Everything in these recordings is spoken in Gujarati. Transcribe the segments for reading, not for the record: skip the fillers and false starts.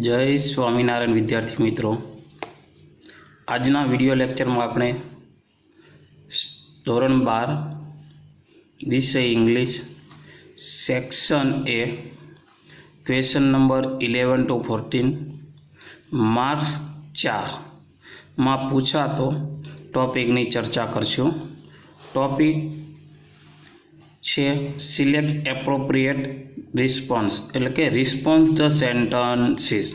जय स्वामीनारायण विद्यार्थी मित्रों, आजना विडियो लेक्चर में आपणे धोरण 12 विषय English section A question number 11 to 14 marks 4 में पूछा तो टॉपिक की चर्चा करशुं। टॉपिक छे सिलेक्ट एप्रोप्रिएट रिस्पॉन्स एटले के रिस्पॉन्स ध सेंटेन्सीस।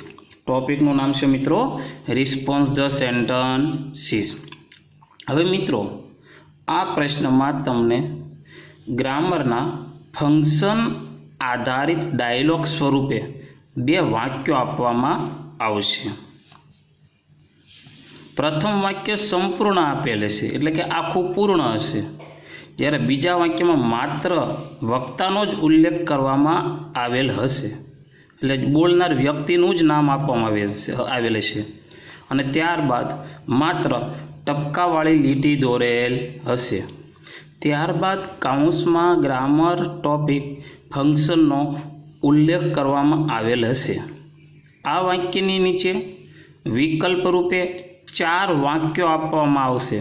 टॉपिक नु नाम छे मित्रों रिस्पॉन्स ध सेंटेन्सीस। हवे मित्रों आ प्रश्न में तमने ग्रामरना फंक्शन आधारित डायलॉग स्वरूपे बे वाक्यो आपवामां आवशे। प्रथम वाक्य संपूर्ण आपेल छे एटले के आखुं पूर्ण हशे, ज्यारे बीजा वाक्य में मात्र वक्तानो ज उल्लेख करवामां आवेल हशे एटले बोलनार व्यक्तिनुं ज नाम आपवामां आवेल छे अने त्यारबाद मात्र टपकावाળી લીટી દોરેલ हशे। त्यारबाद काउंसमां ग्रामर टॉपिक फंक्शननो उल्लेख करवामां आवेल हशे। आ वाक्यनी नीचे विकल्प रूपे 4 वाक्यो आपवामां आवशे।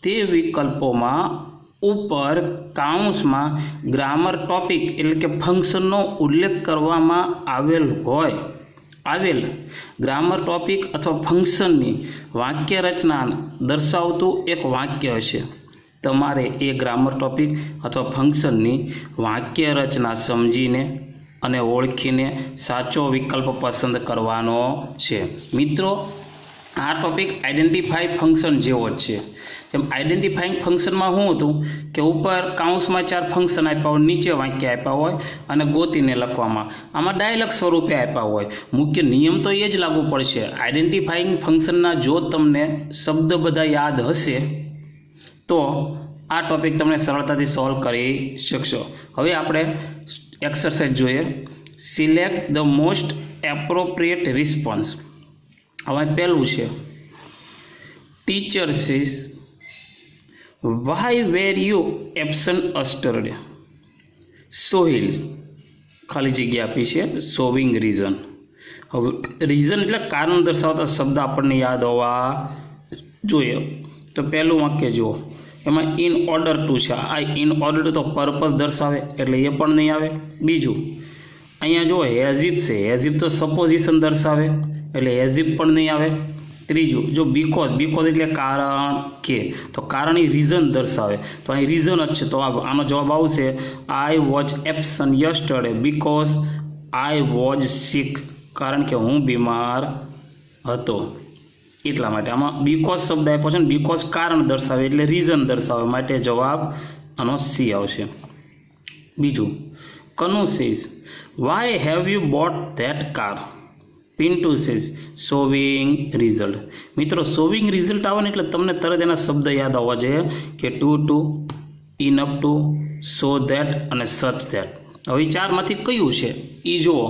ते विकल्पोमां ऊपर काउंस में ग्रामर टॉपिक एटले के फंक्शननो उल्लेख करवामां आवेल ग्रामर टॉपिक अथवा फंक्शननी वाक्य रचना दर्शावतुं एक वाक्य हशे। तमारे ए ग्रामर टॉपिक अथवा फंक्शननी वाक्य रचना समजीने अने ओळखीने साचो विकल्प पसंद करवानो छे। मित्रों आ टॉपिक आइडेंटिफाई फंक्शन जेवो छे। तेम आइडेंटिफाइंग फंक्शन में शुं हतुं के ऊपर काउंस में 4 फंक्शन आप्या होय, नीचे वाक्य आप्या होय अने गोतीने लखवामां आमां डायलॉग स्वरूपे आप्या होय। मुख्य नियम तो ए ज लागू पड़शे। आइडेंटिफाइंग फंक्शनना जो तमने शब्द बधा याद हशे तो आ टॉपिक तमने सरळताथी सॉल्व करी शकशो। हवे आपणे एक्सरसाइज जोईए। Select the most appropriate response. हवे पहेलुं छे teacher says why were you absent yesterday. Sohil खाली जग्या आपी छे सोविंग रीजन। हवे रीजन एटले कारण दर्शावता शब्द आपणे याद होवा जोईए। तो पहेलुं वाक्य जुओ, एमां इन ऑर्डर टू छे। आ इन ऑर्डर टू तो पर्पज दर्शावे एटले ए पण नहीं आवे। बीजुं अहींया जो हेजिप छे, हेजिप तो सपोजिशन दर्शावे एटले हेजिप पण नहीं आवे। त्रीजું जो बीकॉज, बीकॉज एटले कारण के, तो कारण ए रीजन दर्शावे तो अहीं रीजन ज छे। तो आनो जवाब आवशे I was absent yesterday because I was seek. कारण के हूँ बीमार हतो એટલા માટે આમાં બીકોઝ શબ્દ આપ્યો છે ને બીકોઝ કારણ દર્શાવે એટલે રીઝન દર્શાવે માટે જવાબ આનો સી આવશે। બીજું Kanu says why have you boat that car. Pintu says showing result. મિત્રો શોવિંગ રિઝલ્ટ આવે ને એટલે તમને તરત એના શબ્દ યાદ આવવા જોઈએ કે too enough to so that અને સચ ધેટ। હવે 4માંથી કયું છે એ જુઓ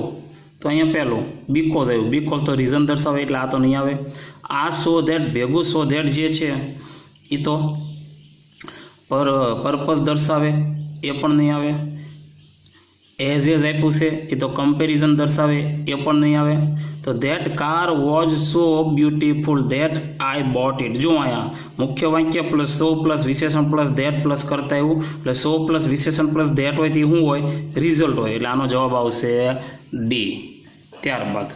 तो अँ पहलू बीकॉज आयु। बीकॉज तो रीजन दर्शावे एटले आ तो नहीं आवे। आ सो धैट भेगू सो धैट जे छे ए तो पर्पज दर्शावे ए पण नहीं आवे। एज आप्युं छे ए तो कम्पेरिजन दर्शावे ए पण नहीं आवे। तो that car was so beautiful that I bought it. जो आया मुख्य वाक्य प्लस सो प्लस विशेषण प्लस धैट प्लस करता आव्युं एटले सो प्लस विशेषण प्लस धैट होय ते शुं होय रिजल्ट होय एटले आनो जवाब आवशे डी। त्यारबाद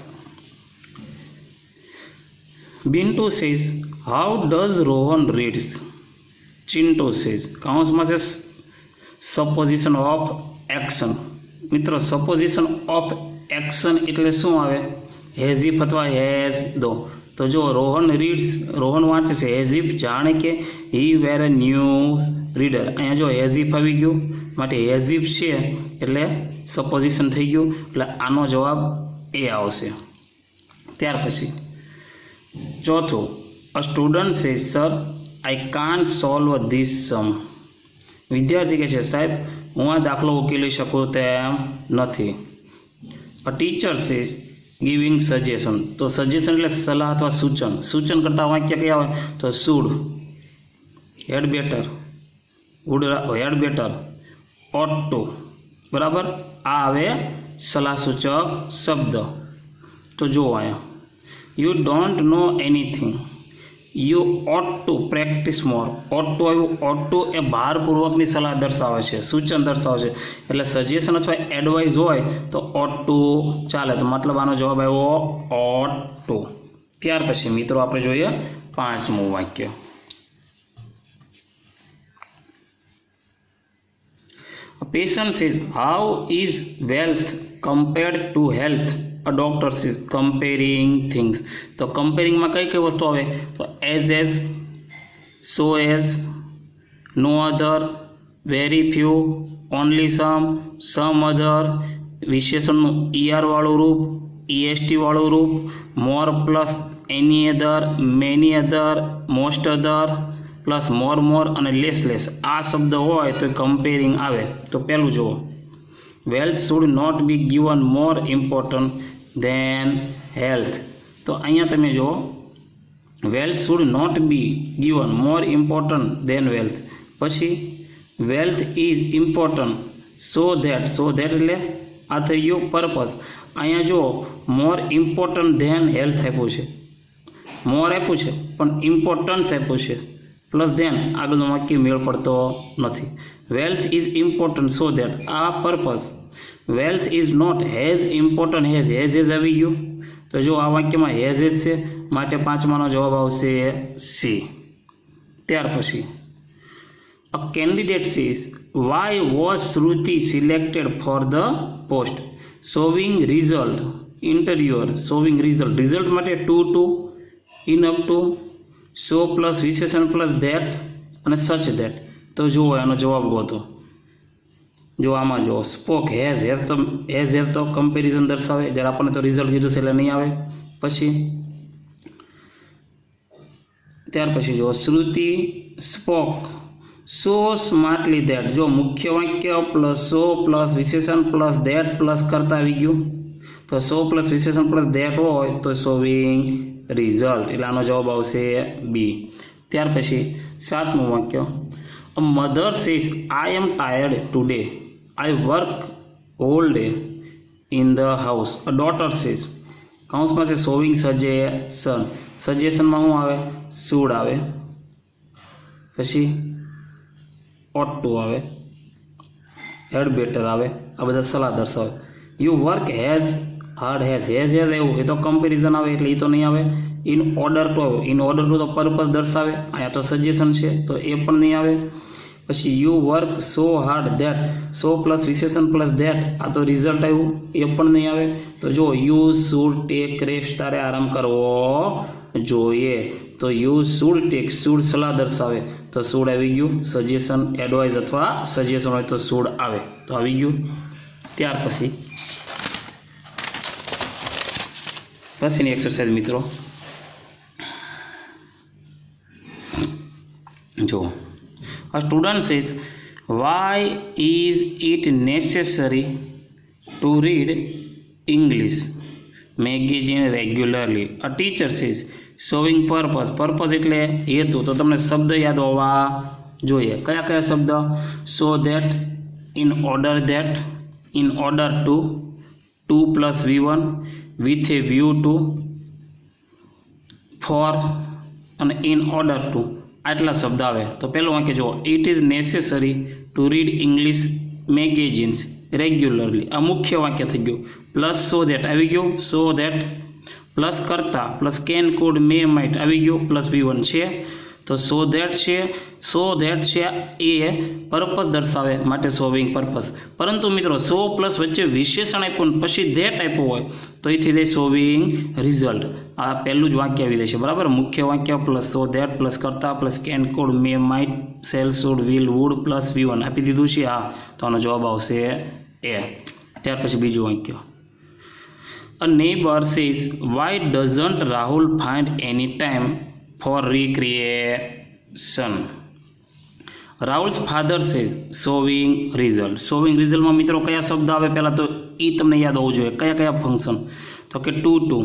Bintu says how does Rohan reads. Chintu says काउंस में से सपोजिशन ऑफ एक्शन। मित्रों सपोजिशन ऑफ एक्शन एटले शुं आवे हेजिफ अथवा हेज दो। तो जो रोहन रीड्स रोहन वाँचे छे हेजिफ जाणे के ही वेर ए न्यूज रीडर। अहींया जो हेजिफ आवी गयुं माटे हेजिफ छे एटले सपोजिशन थई गयुं एटले आनो जवाब ए आवशे। त्यार पछी चौथुं अ स्टूडंट से सर आई कांट सॉल्व धीस सम। विद्यार्थी कहे साहेब हूँ आ दाखलो उकेली शकूँ तेम नथी। अ टीचर से गिविंग सजेशन। तो सजेशन एटले सलाह अथवा सूचन। सूचन करता वाक्य क्या होय तो should, had better, would had better, ought to. बराबर आ आवे सलाह सूचक शब्द। तो जो आया you don't know anything, you ought to practise more. Ought to આવ્યું, ऑट टू એ ભારપૂર્વકની સલાહ દર્શાવે છે, સૂચન દર્શાવે છે, એટલે સજેશન અથવા એડવાઇસ હોય તો ઓટ ટુ ચાલે, તો મતલબ આનો જવાબ આવ્યો ઓટ ટુ। ત્યાર પછી મિત્રો આપણે જોઈએ પાંચમું વાક્ય। A patient says, how is wealth compared to health? A doctor says, comparing things। तो comparing में कई वस्तु आवे, तो as, so as, no other, very few, only some other, विशेषण ER वाળું रूप, EST वाળું रूप, more plus any other, many other, most other, plus मोर અને લેસ આ શબ્દ હોય તો કમ્પેરિંગ આવે। તો પહેલું જુઓ, wealth should not be given more important than health. તો અહીંયા તમે જુઓ, wealth should not be given more important than wealth, પછી wealth is important so that એટલે આ થઈ ગયું પર્પઝ। અહીંયા જુઓ મોર ઇમ્પોર્ટન્ટ દેન હેલ્થ આપ્યું છે, મોર આપ્યું છે પણ ઇમ્પોર્ટન્સ આપ્યું છે, પ્લસ ધેન આગળનું વાક્ય મેળ પડતો નથી। Wealth is important so that આ purpose, wealth is not as important as આવી ગયું, તો જો આ વાક્યમાં હેઝ છે, માટે પાંચમાનો જવાબ આવશે સી। ત્યાર પછી a candidate says, why was Shruti selected for the post? Showing result, interviewer showing result માટે too enough to, so plus વિશેષણ પ્લસ ધેટ અને સચ ધેટ। તો જુઓ એનો જવાબ ગોતો, જો આમાં જુઓ સ્પોક હેઝ તો કમ્પેરિઝન દર્શાવે, જ્યારે આપણને તો રિઝલ્ટ કીધું છે એટલે નહીં આવે। પછી ત્યાર પછી જુઓ શ્રુતિ સ્પોક સો સ્માર્ટલી ધેટ, જો મુખ્ય વાક્ય પ્લસ સો પ્લસ વિશેષણ પ્લસ ધેટ પ્લસ કરતા આવી ગયું, તો સો પ્લસ વિશેષણ પ્લસ ધેટ હોય તો શોવિંગ રિઝલ્ટ, એટલે આનો જવાબ આવશે બી। ત્યાર પછી સાતમું વાક્ય, a mother says, I am tired today, I work whole day in the house. A daughter says, કાઉન્સમાં છે શોવિંગ સજેશનમાં શું આવે, શુડ આવે, પછી ઓટ ટુ આવે, હેડ બેટર આવે, આ બધા સલાહ દર્શાવે। You work has hard has એવું એ તો કમ્પેરિઝન આવે એટલે એ તો નહીં આવે। ઇન ઓર્ડર ટુ આવે, ઇન ઓર્ડર ટુ તો પર્પઝ દર્શાવે, અહીંયા તો સજેશન છે તો એ પણ નહીં આવે। પછી you work so hard that, so plus વિશેષણ પ્લસ ધેટ, આ તો રિઝલ્ટ આવ્યું એ પણ નહીં આવે। તો જો યુ શુડ ટેક રેસ્ટ, તારે આરામ કરવો જોઈએ, તો યુ શુડ ટેક, શુડ સલાહ દર્શાવે તો શુડ આવી ગયું, સજેશન એડવાઇસ અથવા સજેશન હોય તો શુડ આવે, તો આવી ગયું। ત્યાર પછીની એક્સરસાઇઝ મિત્રો જો, a student says, why is it necessary to read English magazine regularly? A teacher says, showing purpose એટલે હેતુ, તો તમને શબ્દ યાદ હોવા જોઈએ, કયા કયા શબ્દ? so that, in order to, 2 plus v1, with a view to, for અને in order to, આટલા શબ્દ આવે। તો પહેલું વાક્ય જુઓ, it is necessary two read English magazines regularly, આ મુખ્ય વાક્ય થઈ ગયું। પ્લસ સો ધેટ આવી ગયું, સો ધેટ પ્લસ કરતા plus can food May might આવી ગયું, પ્લસ V1 છે તો સો ધેટ છે એ પર્પઝ દર્શાવે માટે શોવિંગ પર્પઝ। પરંતુ મિત્રો સો પ્લસ વચ્ચે વિશેષણ આપ્યું પછી ધેટ આપ્યું હોય તો એથી દે શોવિંગ રિઝલ્ટ, આ પહેલું જ વાક્ય આવી જશે બરાબર। મુખ્ય વાક્ય પ્લસ સો ધેટ પ્લસ કરતા plus can code May might cell should will wood plus V1 આપી દીધું છે, હા તો આનો જવાબ આવશે એ। ત્યાર પછી બીજું વાક્ય, a neighbour says, why doesn't Rahul find any time for recreation? Rahul's father says, showing રિઝલ્ટમાં મિત્રો કયા શબ્દ આવે પહેલાં તો એ તમને યાદ હોવું જોઈએ, કયા ફંક્શન? તો કે too,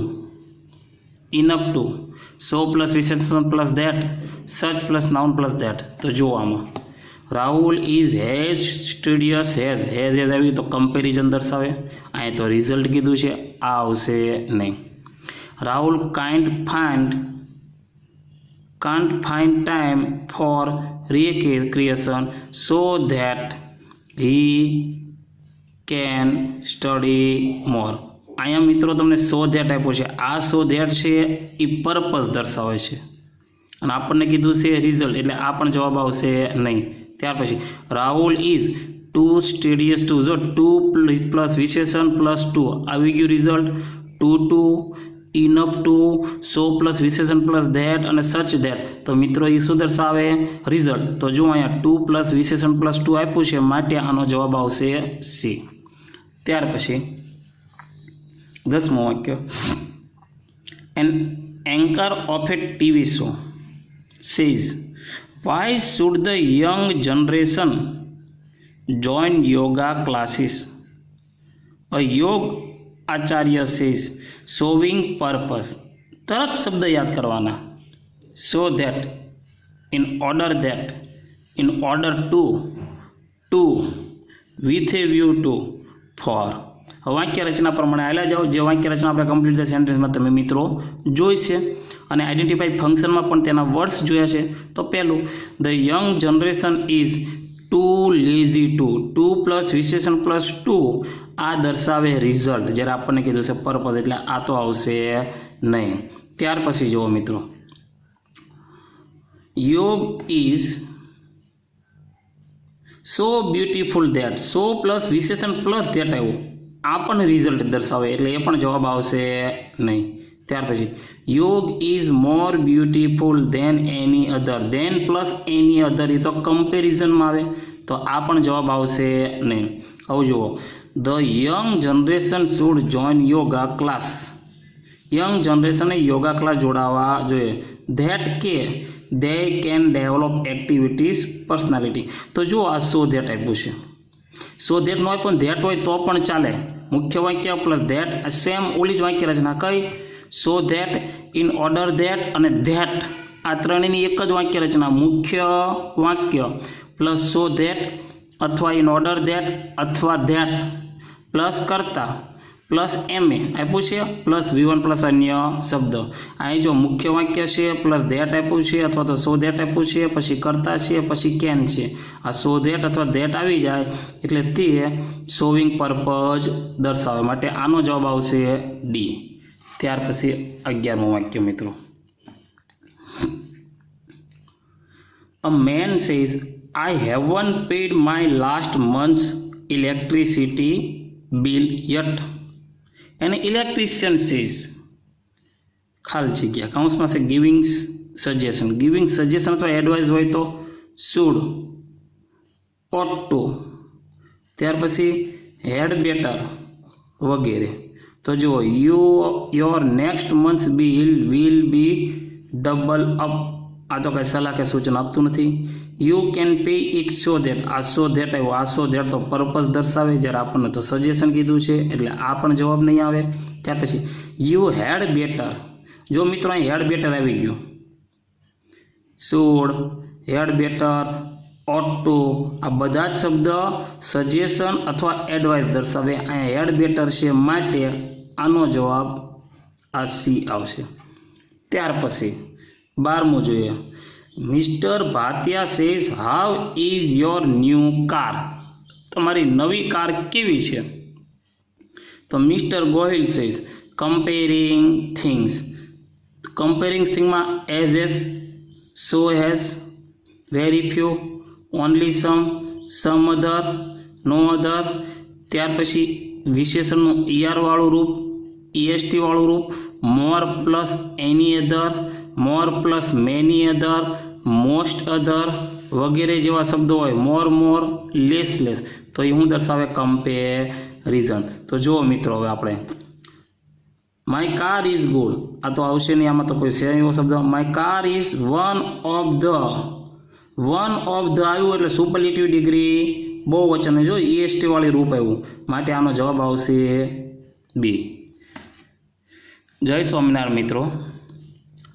enough to, so plus વિશેષણ plus that, such plus noun plus that. તો જુઓ આમાં Rahul is as studious as આવી તો કમ્પેરિઝન દર્શાવે, અહીંયા તો રિઝલ્ટ કીધું છે, આ આવશે નહીં। Rahul can't find time for recreation so that he can study more. અહીંયા મિત્રો તમને સો ધેટ આપ્યો છે. આ સો ધેટ છે એ પર્પઝ દર્શાવે છે અને આપણને કીધું છે રિઝલ્ટ, એટલે આ પણ જવાબ આવશે નહીં. ત્યાર પછી Rahul is too studious to, જો ટુ પ્લસ વિશેષણ પ્લસ ટુ આવી ગયું result. To enough to, so plus વિશેષણ પ્લસ ધેટ અને સચ ધેટ, તો મિત્રો એ શું દર્શાવે? રિઝલ્ટ. તો જો અહીંયા ટુ પ્લસ વિશેષણ પ્લસ ટુ આપ્યું છે, માટે આનો જવાબ આવશે સી. ત્યાર પછી 10મું વાક્ય, an anchor of a TV show says, why should the young generation join yoga classes? A yoga acharya says, showing purpose. તરત શબ્દ યાદ કરવાના. so that, in order to, with a view to, for. વાક્ય રચના પ્રમાણે આવેલા જાઓ. જે વાક્ય રચના આપણે કમ્પ્લીટ ધ સેન્ટેન્સમાં તમે મિત્રો જોઈ છે અને આઈડેન્ટિફાઈ ફંક્શનમાં પણ તેના વર્ડ્સ જોયા છે. તો પહેલું, the young generation is too lazy to, too plus વિશેષણ પ્લસ ટુ આ દર્શાવે રિઝલ્ટ, જ્યારે આપણને કીધું છે પર્પઝ, એટલે આ તો આવશે નહીં. ત્યાર પછી જુઓ મિત્રો, યોગ is so beautiful that, so plus વિશેષણ પ્લસ ધેટ આવ્યું, આ પણ રિઝલ્ટ દર્શાવે, એટલે એ પણ જવાબ આવશે નહીં. ત્યાર પછી yoga is more beautiful than any other, than plus any other એ તો કમ્પેરિઝનમાં આવે, તો આ પણ જવાબ આવશે નહીં. હવે જુઓ, the young generation should join yoga class, young જનરેશને યોગા ક્લાસ જોડાવા જોઈએ. ધેટ કે they can develop activities personality, તો જુઓ આ સો ધેટ આપ્યું છે. સો ધેટ નો હોય પણ ધેટ હોય તો પણ ચાલે. મુખ્ય વાક્ય પ્લસ ધેટ, સેમ ઓલી જ વાક્ય રચના કઈ, so that, in order that અને ધેટ, આ ત્રણેયની એક જ વાક્ય રચના. મુખ્ય વાક્ય પ્લસ સો ધેટ અથવા ઇન ઓર્ડર ધેટ અથવા ધેટ પ્લસ કરતા પ્લસ એમ એ આપ્યું છે પ્લસ V1 પ્લસ અન્ય શબ્દ. અહીં જો મુખ્ય વાક્ય છે પ્લસ ધેટ આપ્યું છે અથવા તો સો ધેટ આપ્યું છે, પછી કરતા છે, પછી કેન છે. આ સો ધેટ અથવા ધેટ આવી જાય એટલે તે શોવિંગ પર્પઝ દર્શાવે, માટે આનો જવાબ આવશે ડી. ત્યાર પછી 11મું વાક્ય મિત્રો, a man says I haven't paid my last month's electricity bill yet. An electrician says, ખાલી જગ્યા કાઉન્સમાં છે ગિવિંગ સજેશન. ગિવિંગ સજેશન અથવા એડવાઇસ હોય તો શુડ, ઓટ ટુ, ત્યાર પછી હેડ બેટર વગેરે. તો જુઓ, your next month's bill will be double up, આ તો કંઈ સલાહ કે સૂચન આપતું નથી. You can pay it so that, આ સો ધેટ આવ્યો, આ સો ધેટ તો પર્પઝ દર્શાવે, જ્યારે આપણને તો સજેશન કીધું છે એટલે આ પણ જવાબ નહીં આવે. ત્યાર પછી યુ હેડ બેટર, જો મિત્રો અહીં હેડ બેટર આવી ગયું, should, had better, ought to, આ બધા જ શબ્દ સજેશન અથવા એડવાઇસ દર્શાવે. અહીંયા હેડ બેટર છે માટે આનો જવાબ આ સી આવશે. ત્યાર પછી 12મું જોઈએ, mister Bhatia says how is your new car, તમારી નવી કાર કેવી છે? તો mister Gohil says comparing things, comparing થિંગમાં as as, so as, very few, only some other, no other. ત્યાર પછી વિશેષણનું ER વાળું રૂપ, EST વાળું રૂપ, more plus any other, more plus many other, most other વગેરે જેવા શબ્દો હોય, મોર, લેસ, તો એ શું દર્શાવે? કમ્પેરિઝન. તો જુઓ મિત્રો, હવે આપણે માય કાર ઇઝ ગુડ, આ તો આવશે નહીં, આમાં તો કોઈ છે એવો શબ્દ. My car is one of the આવ્યું એટલે સુપરલેટિવ ડિગ્રી બહુ વચન, જો EST વાળી રૂપ આવ્યું, માટે આનો જવાબ આવશે બી. જય સ્વામિનારાયણ મિત્રો,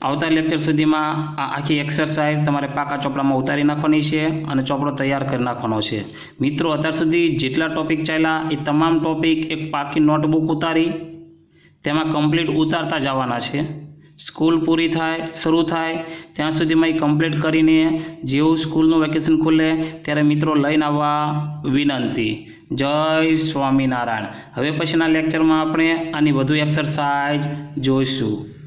આવતા લેક્ચર સુધીમાં આ આખી એક્સરસાઇઝ તમારે પાકા ચોપડામાં ઉતારી નાખવાની છે અને ચોપડો તૈયાર કરી નાખવાનો છે. મિત્રો, અત્યાર સુધી જેટલા ટોપિક ચાલ્યા એ તમામ ટોપિક એક પાકી નોટબુક ઉતારી તેમાં કમ્પ્લીટ ઉતારતા જવાના છે. સ્કૂલ પૂરી થાય શરૂ થાય ત્યાં સુધીમાં એ કમ્પ્લીટ કરીને જેવું સ્કૂલનું વેકેશન ખુલે ત્યારે મિત્રો લઈને આવવા વિનંતી. જય સ્વામિનારાયણ. હવે પછીના લેક્ચરમાં આપણે આની વધુ એક્સરસાઇઝ જોઈશું.